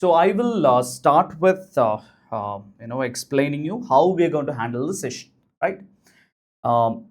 So I will start with explaining you how we are going to handle the session, right? Um,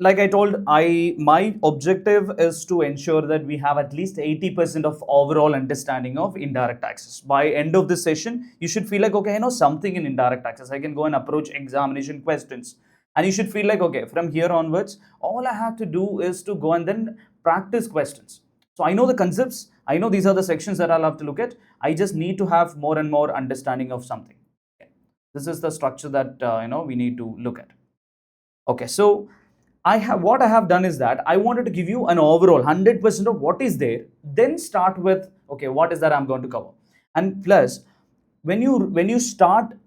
like I told, my objective is to ensure that we have at least 80% of overall understanding of indirect taxes. By end of this session, you should feel like, okay, I know something in indirect taxes. I can go and approach examination questions. And you should feel like, okay, from here onwards, all I have to do is to go and then practice questions. So I know the concepts. I know these are the sections that I'll have to look at. I just need to have more and more understanding of something. Okay. This is the structure that we need to look at. Okay, so what I have done is that I wanted to give you an overall 100% of what is there, then start with, okay, what is that I'm going to cover. And plus, when you start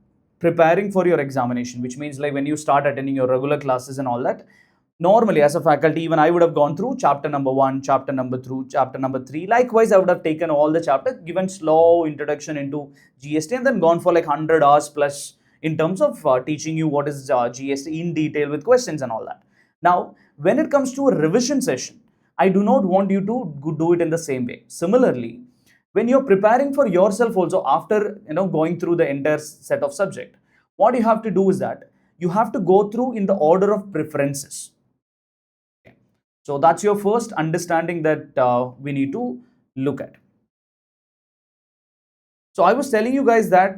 preparing for your examination, which means like when you start attending your regular classes and all that, normally as a faculty, even I would have gone through chapter number 1, chapter number 2, chapter number 3. Likewise, I would have taken all the chapters, given slow introduction into GST, and then gone for like 100 hours plus in terms of teaching you what is GST in detail with questions and all that. Now, when it comes to a revision session, I do not want you to do it in the same way. Similarly, when you're preparing for yourself also, after going through the entire set of subject, what you have to do is that you have to go through in the order of preferences. So that's your first understanding that we need to look at. So I was telling you guys that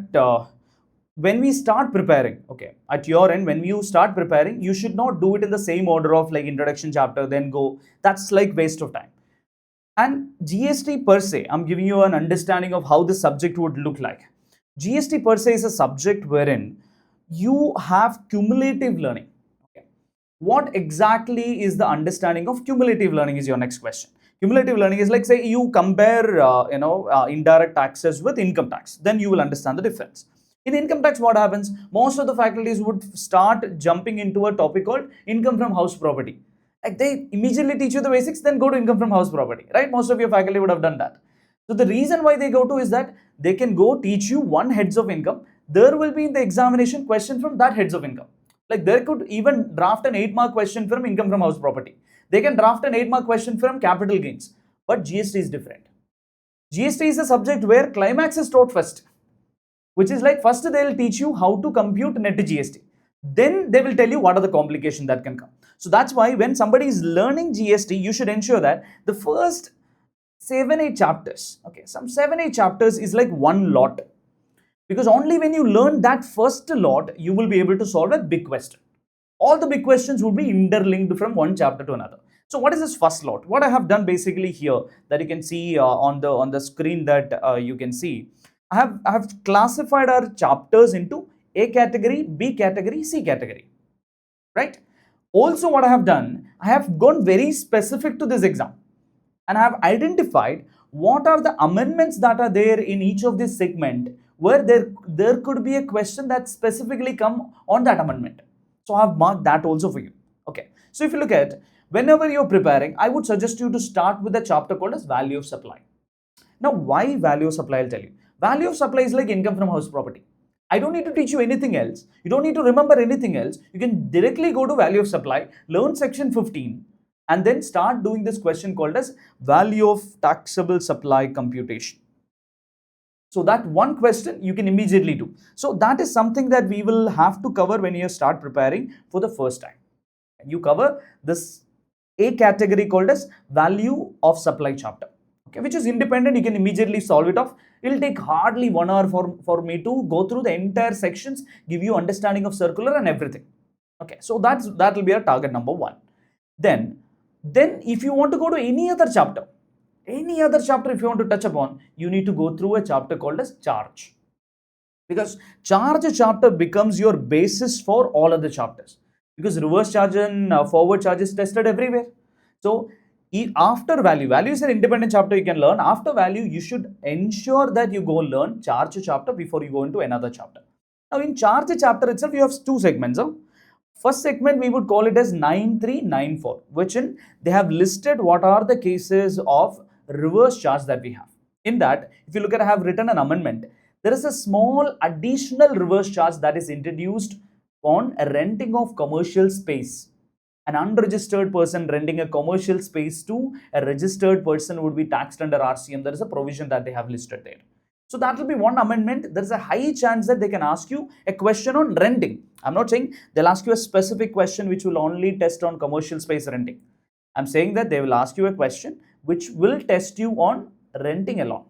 when we start preparing, okay, at your end, when you start preparing, you should not do it in the same order of like introduction chapter, then go. That's like waste of time. And GST per se, I'm giving you an understanding of how the subject would look like. GST per se is a subject wherein you have cumulative learning. Okay. What exactly is the understanding of cumulative learning is your next question. Cumulative learning is like, say you compare indirect taxes with income tax, then you will understand the difference. In income tax, what happens? Most of the faculties would start jumping into a topic called income from house property. Like they immediately teach you the basics, then go to income from house property, right? Most of your faculty would have done that. So the reason why they go to is that they can go teach you one heads of income. There will be in the examination question from that heads of income. Like there could even draft an 8-mark question from income from house property. They can draft an 8-mark question from capital gains. But GST is different. GST is a subject where climax is taught first, which is like first they'll teach you how to compute net GST. Then they will tell you what are the complications that can come. So that's why when somebody is learning GST, you should ensure that the first 7-8 chapters, okay, some 7-8 chapters is like one lot. Because only when you learn that first lot, you will be able to solve a big question. All the big questions would be interlinked from one chapter to another. So what is this first lot? What I have done basically here that you can see on the screen that you can see, I have classified our chapters into A category, B category, C category, right? Also, what I have done, I have gone very specific to this exam, and I have identified what are the amendments that are there in each of this segment where there could be a question that specifically come on that amendment. So I have marked that also for you. Okay. So if you look at, whenever you're preparing, I would suggest you to start with a chapter called as value of supply. Now, why value of supply? I'll tell you. Value of supply is like income from house property. I don't need to teach you anything else. You don't need to remember anything else. You can directly go to value of supply, learn section 15, and then start doing this question called as value of taxable supply computation. So that one question you can immediately do. So that is something that we will have to cover when you start preparing for the first time. You cover this A category called as value of supply chapter, okay, which is independent. You can immediately solve it off. It will take hardly 1 hour for me to go through the entire sections, give you understanding of circular and everything. Okay, so that will be our target number 1. Then if you want to go to any other chapter if you want to touch upon, you need to go through a chapter called as charge, because charge chapter becomes your basis for all other chapters, because reverse charge and forward charge is tested everywhere. So after value is an independent chapter you can learn. After value, you should ensure that you go learn charge chapter before you go into another chapter. Now in charge chapter itself, you have 2 segments. First segment we would call it as 9394, which in they have listed what are the cases of reverse charge that we have. In that, if you look at, I have written an amendment. There is a small additional reverse charge that is introduced on renting of commercial space. An unregistered person renting a commercial space to a registered person would be taxed under RCM. There is a provision that they have listed there. So that will be one amendment. There is a high chance that they can ask you a question on renting. I'm not saying they'll ask you a specific question which will only test on commercial space renting. I'm saying that they will ask you a question which will test you on renting alone.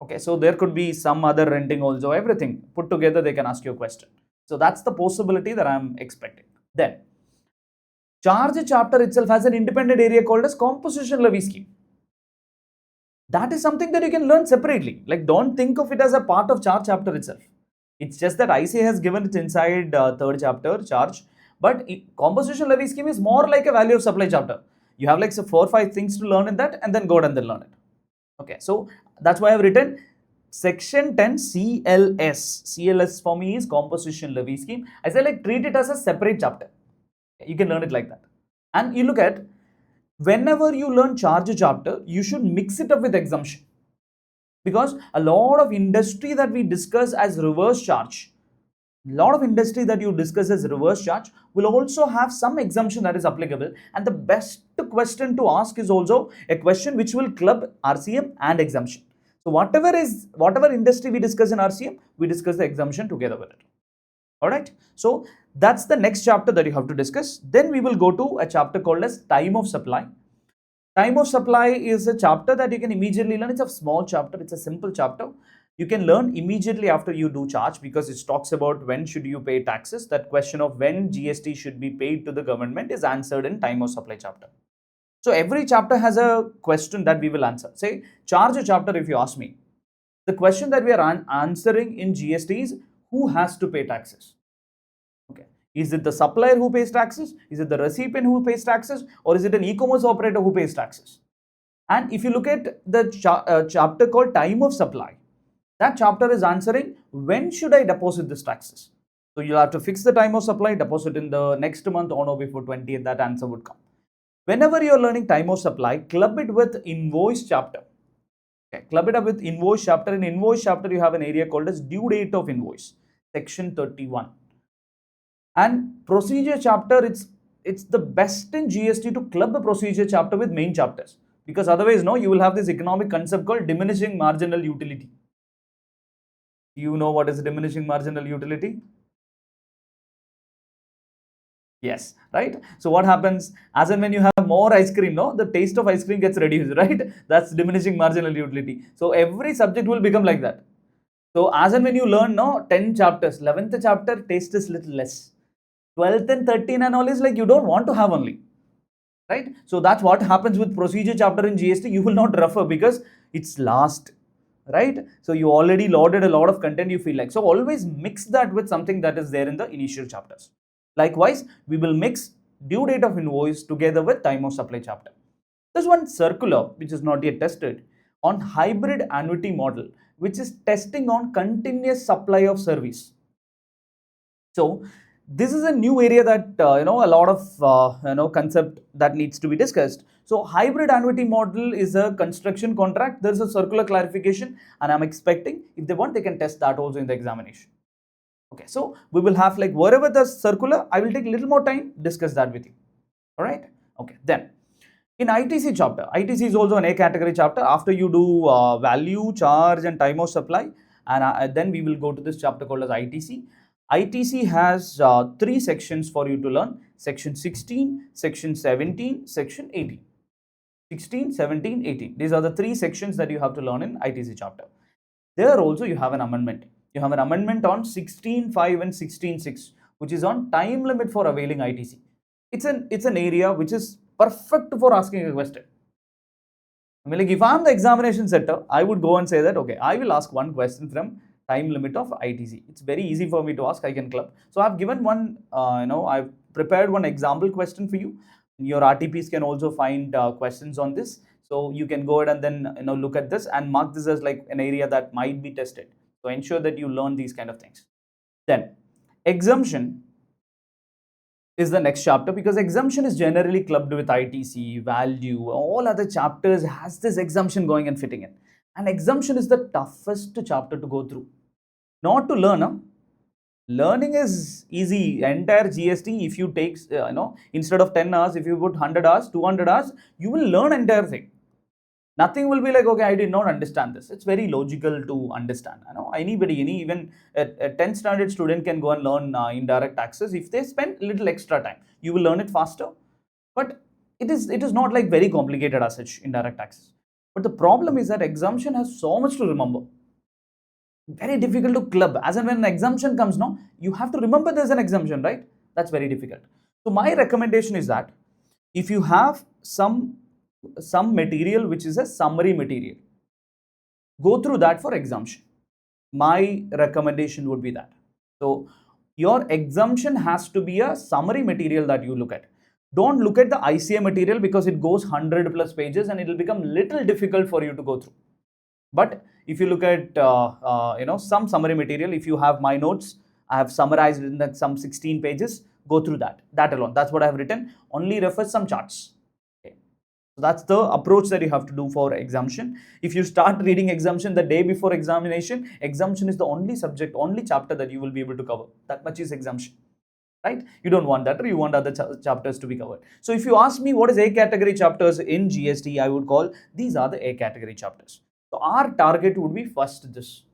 Okay, so there could be some other renting also, everything put together, they can ask you a question. So that's the possibility that I'm expecting. Then, charge chapter itself has an independent area called as composition levy scheme. That is something that you can learn separately. Like, don't think of it as a part of charge chapter itself. It's just that ICA has given it inside third chapter, charge. But composition levy scheme is more like a value of supply chapter. You have like 4 or 5 things to learn in that, and then go and then learn it. Okay, so that's why I've written section 10 CLS. CLS for me is composition levy scheme. I say like treat it as a separate chapter. You can learn it like that. And you look at, whenever you learn charge chapter, you should mix it up with exemption. Because a lot of industry that we discuss as reverse charge, a lot of industry that you discuss as reverse charge will also have some exemption that is applicable. And the best question to ask is also a question which will club RCM and exemption. So whatever industry we discuss in RCM, we discuss the exemption together with it. Alright, so that's the next chapter that you have to discuss. Then we will go to a chapter called as time of supply. Time of supply is a chapter that you can immediately learn. It's a small chapter, it's a simple chapter. You can learn immediately after you do charge, because it talks about when should you pay taxes. That question of when GST should be paid to the government is answered in time of supply chapter. So every chapter has a question that we will answer. Say charge chapter, if you ask me, the question that we are answering in GST is who has to pay taxes. Okay, is it the supplier who pays taxes? Is it the recipient who pays taxes? Or is it an e-commerce operator who pays taxes? And if you look at the chapter called time of supply, that chapter is answering when should I deposit this taxes. So you'll have to fix the time of supply, deposit in the next month on or before 20th, that answer would come. Whenever you're learning time of supply, club it with invoice chapter. Okay, club it up with invoice chapter. In invoice chapter, you have an area called as due date of invoice, section 31. And procedure chapter, it's the best in GST to club the procedure chapter with main chapters, because otherwise, no, you will have this economic concept called diminishing marginal utility. You know what is diminishing marginal utility? Yes, right? So what happens as and when you have more ice cream, no, the taste of ice cream gets reduced, right? That's diminishing marginal utility. So every subject will become like that. So as and when you learn, no, 10 chapters, 11th chapter taste is little less. 12th and 13th and all is like you don't want to have only, right? So that's what happens with procedure chapter in GST. You will not refer because it's last, right? So you already loaded a lot of content you feel like. So always mix that with something that is there in the initial chapters. Likewise, we will mix due date of invoice together with time of supply chapter. There's one circular which is not yet tested on hybrid annuity model, which is testing on continuous supply of service. So this is a new area that a lot of concept that needs to be discussed. So hybrid annuity model is a construction contract. There's a circular clarification, and I'm expecting if they want, they can test that also in the examination. Okay, so we will have like wherever the circular, I will take a little more time discuss that with you. All right. Okay, then in ITC chapter, ITC is also an A category chapter. After you do value, charge, and time of supply, and then we will go to this chapter called as ITC. ITC has 3 sections for you to learn: section 16, section 17, section 18. 16, 17, 18. These are the 3 sections that you have to learn in ITC chapter. There also you have an amendment. You have an amendment on 16.5 and 16.6, which is on time limit for availing ITC. It's an area which is perfect for asking a question. I mean, like if I'm the examination setter, I would go and say that, okay, I will ask one question from time limit of ITC. It's very easy for me to ask, I can club. So I've given one, I've prepared one example question for you. Your RTPs can also find questions on this. So you can go ahead and then, look at this and mark this as like an area that might be tested. So ensure that you learn these kind of things. Then exemption is the next chapter, because exemption is generally clubbed with ITC, value, all other chapters has this exemption going and fitting in. And exemption is the toughest chapter to go through. Not to learn, huh? Learning is easy. Entire GST, if you take, instead of 10 hours, if you put 100 hours, 200 hours, you will learn entire thing. Nothing will be like, okay, I did not understand this. It's very logical to understand. Anybody, even a 10th standard student can go and learn indirect taxes if they spend a little extra time. You will learn it faster. But it is not like very complicated as such, indirect taxes. But the problem is that exemption has so much to remember. Very difficult to club. As and when an exemption comes, no, you have to remember there's an exemption, right? That's very difficult. So my recommendation is that if you have some material which is a summary material, go through that for exemption. My recommendation would be that. So your exemption has to be a summary material that you look at. Don't look at the ICA material because it goes 100 plus pages and it will become little difficult for you to go through. But if you look at some summary material, if you have my notes, I have summarized in some 16 pages, go through that alone. That's what I have written. Only refer some charts. Okay. So that's the approach that you have to do for exemption. If you start reading exemption the day before examination, exemption is the only subject, only chapter that you will be able to cover. That much is exemption. Right? You don't want that, or you want other chapters to be covered. So if you ask me what is A category chapters in GST, I would call these are the A category chapters. So our target would be first this.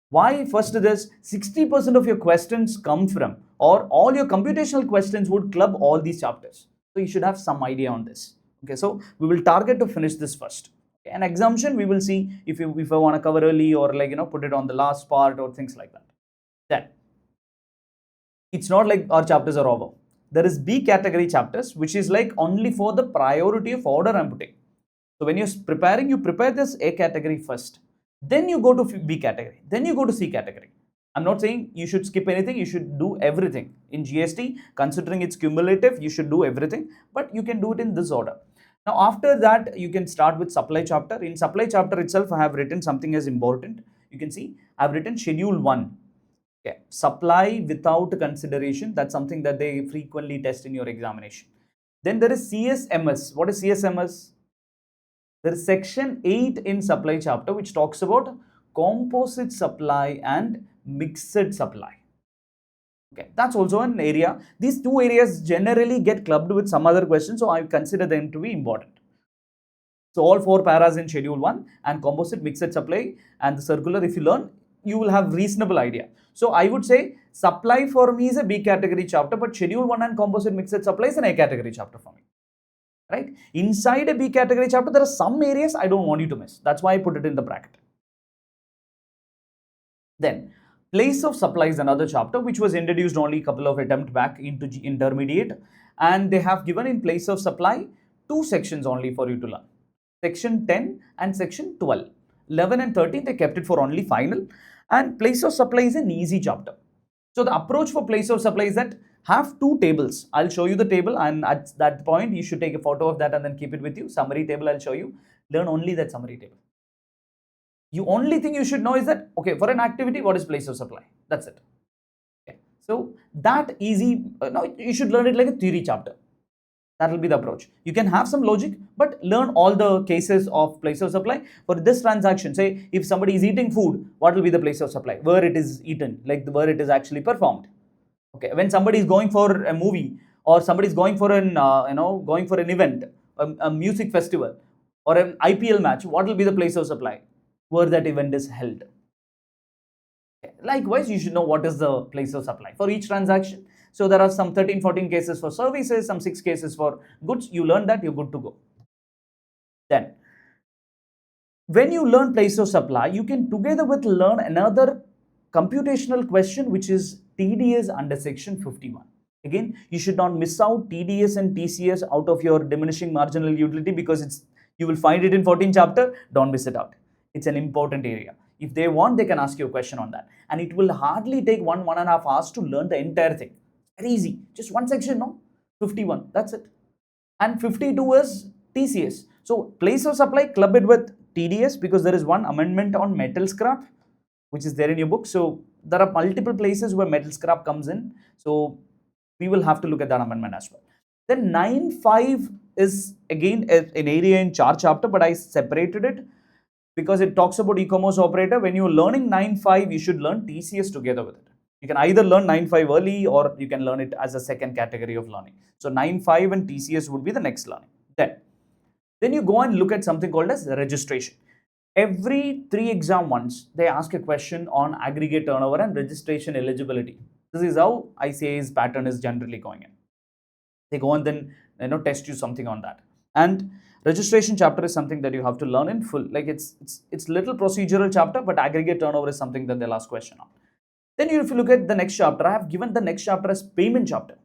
Why first this? 60% of your questions come from, or all your computational questions would club all these chapters. So you should have some idea on this. Okay, so we will target to finish this first. Okay, and exemption, we will see if I want to cover early or put it on the last part or things like that. Then it's not like our chapters are over. There is B category chapters, which is like only for the priority of order I'm putting. So when you're preparing, you prepare this A category first. Then you go to B category. Then you go to C category. I'm not saying you should skip anything. You should do everything. In GST, considering it's cumulative, you should do everything. But you can do it in this order. Now, after that, you can start with supply chapter. In supply chapter itself, I have written something as important. You can see I've written schedule 1. Okay. Supply without consideration. That's something that they frequently test in your examination. Then there is CSMS. What is CSMS? There is section 8 in supply chapter which talks about composite supply and mixed supply. Okay, that's also an area. These two areas generally get clubbed with some other questions, so I consider them to be important. So all 4 paras in schedule 1 and composite, mixed supply and the circular, if you learn, you will have reasonable idea. So I would say supply for me is a B category chapter, but schedule 1 and composite mixed supply is an A category chapter for me. Right? Inside a B category chapter, there are some areas I don't want you to miss. That's why I put it in the bracket. Then, place of supply is another chapter which was introduced only a couple of attempts back into intermediate, and they have given in place of supply 2 sections only for you to learn. Section 10 and section 12. 11 and 13 they kept it for only final, and place of supply is an easy chapter. So the approach for place of supply is that have 2 tables. I'll show you the table, and at that point you should take a photo of that and then keep it with you. Summary table I'll show you. Learn only that summary table. You only thing you should know is that, okay, for an activity, what is place of supply? That's it. Okay. So that easy, you should learn it like a theory chapter. That will be the approach. You can have some logic, but learn all the cases of place of supply. For this transaction, say if somebody is eating food, what will be the place of supply? Where it is eaten, like where it is actually performed. Okay, when somebody is going for a movie, or somebody is going for an going for an event, a music festival, or an IPL match, what will be the place of supply? Where that event is held. Okay. Likewise, you should know what is the place of supply for each transaction. So there are some 13-14 cases for services, some 6 cases for goods. You learn that, you're good to go. Then, when you learn place of supply, you can together with learn another computational question which is TDS under section 51. Again, you should not miss out TDS and TCS out of your diminishing marginal utility, because you will find it in 14th chapter. Don't miss it out. It's an important area. If they want, they can ask you a question on that. And it will hardly take 1.5 hours to learn the entire thing. Very easy. Just one section, no? 51. That's it. And 52 is TCS. So place of supply, club it with TDS, because there is one amendment on metal scrap, which is there in your book. So there are multiple places where metal scrap comes in. So we will have to look at that amendment as well. Then 9.5 is again an area in chart chapter, but I separated it because it talks about e-commerce operator. When you're learning 9.5, you should learn TCS together with it. You can either learn 9.5 early, or you can learn it as a second category of learning. So 9.5 and TCS would be the next learning. Then Then you go and look at something called as registration. Every 3 exam once, they ask a question on aggregate turnover and registration eligibility. This is how ICA's pattern is generally going in. They go and then test you something on that. And registration chapter is something that you have to learn in full. Like it's little procedural chapter, but aggregate turnover is something that they'll ask question on. Then if you look at the next chapter, I have given the next chapter as payment chapter.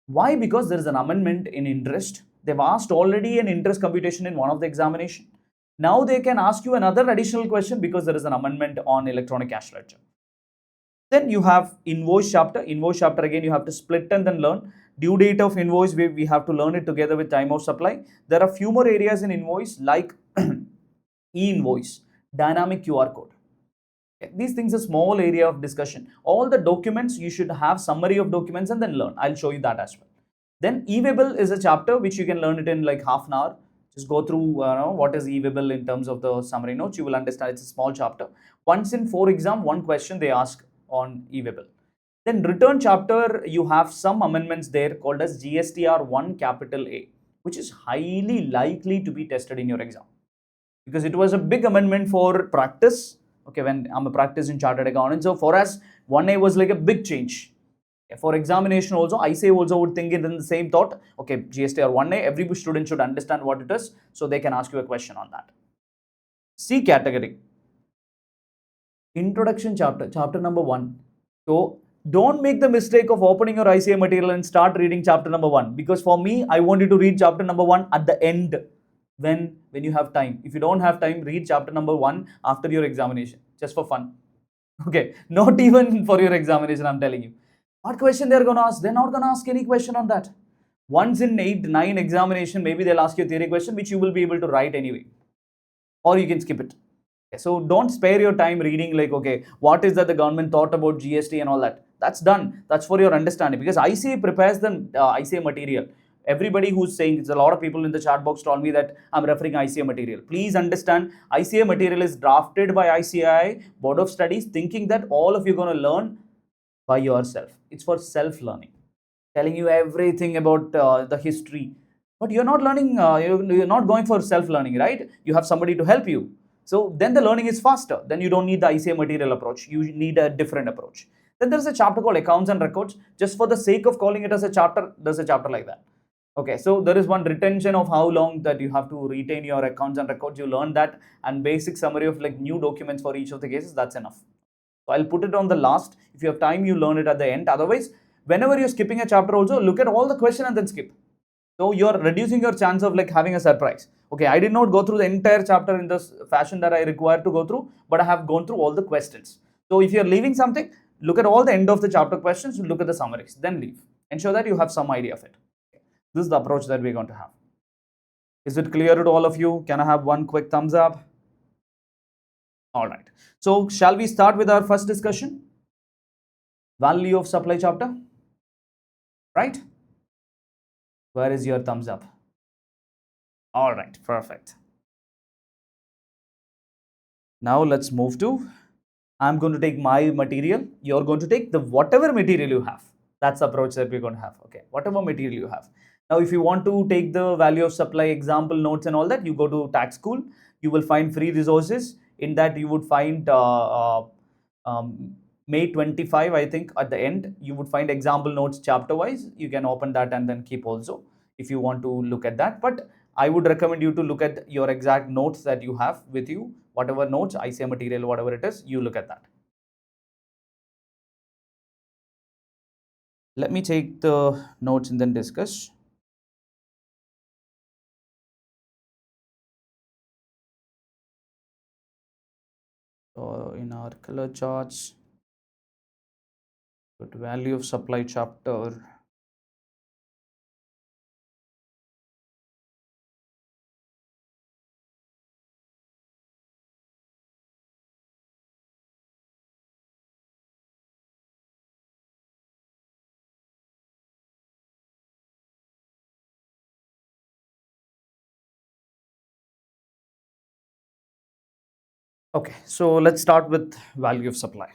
Why? Because there is an amendment in interest. They've asked already an interest computation in one of the examination. Now they can ask you another additional question because there is an amendment on electronic cash ledger. Then you have invoice chapter. Invoice chapter, again, you have to split and then learn. Due date of invoice, we have to learn it together with time of supply. There are few more areas in invoice like e-invoice, dynamic QR code. Okay. These things are small area of discussion. All the documents, you should have summary of documents and then learn. I'll show you that as well. Then e-waybill is a chapter which you can learn it in like half an hour. Just go through what is e-waybill in terms of the summary notes. You will understand it's a small chapter. Once in 4 exam, one question they ask on e-waybill. Then return chapter, you have some amendments there called as GSTR 1 capital A, which is highly likely to be tested in your exam. Because it was a big amendment for practice. Okay, when I'm a practice in chartered accountant. So for us, 1A was like a big change. For examination also, ICA also would think it in the same thought. Okay, GST or 1A, every student should understand what it is, so they can ask you a question on that. C category. Introduction chapter, chapter number 1. So don't make the mistake of opening your ICA material and start reading chapter number 1. Because for me, I want you to read chapter number 1 at the end when you have time. If you don't have time, read chapter number 1 after your examination, just for fun. Okay, not even for your examination, I'm telling you. What question they're going to ask? They're not going to ask any question on that. Once in 8, 9 examination, maybe they'll ask you a theory question, which you will be able to write anyway. Or you can skip it. Okay, so don't spare your time reading like, okay, what is that the government thought about GST and all that. That's done. That's for your understanding. Because ICA prepares the ICA material. Everybody who's saying, it's a lot of people in the chat box told me that I'm referring ICA material. Please understand, ICA material is drafted by ICAI Board of Studies, thinking that all of you are going to learn by yourself. It's for self-learning, telling you everything about the history. But you're not learning, you're not going for self-learning, right? You have somebody to help you. So then the learning is faster. Then you don't need the ICA material approach. You need a different approach. Then there's a chapter called accounts and records. Just for the sake of calling it as a chapter, there's a chapter like that. Okay, so there is one retention of how long that you have to retain your accounts and records. You learn that, and basic summary of like new documents for each of the cases. That's enough. So I'll put it on the last. If you have time, you learn it at the end. Otherwise, whenever you're skipping a chapter also, look at all the question and then skip. So you're reducing your chance of like having a surprise. Okay, I did not go through the entire chapter in this fashion that I required to go through, but I have gone through all the questions. So if you're leaving something, look at all the end of the chapter questions, look at the summaries, then leave. Ensure that you have some idea of it. This is the approach that we're going to have. Is it clear to all of you? Can I have one quick thumbs up? All right. So shall we start with our first discussion? Value of supply chapter. Right? Where is your thumbs up? All right. Perfect. Now let's move to, I'm going to take my material. You're going to take the whatever material you have. That's the approach that we're going to have. Okay. Whatever material you have. Now, if you want to take the value of supply example notes and all that, you go to Taxschool. You will find free resources. In that, you would find May 25, I think, at the end, you would find example notes chapter wise. You can open that and then keep also if you want to look at that. But I would recommend you to look at your exact notes that you have with you. Whatever notes, ICA material, whatever it is, you look at that. Let me take the notes and then discuss. So in our color charts, put value of supply chapter. Okay, so let's start with value of supply.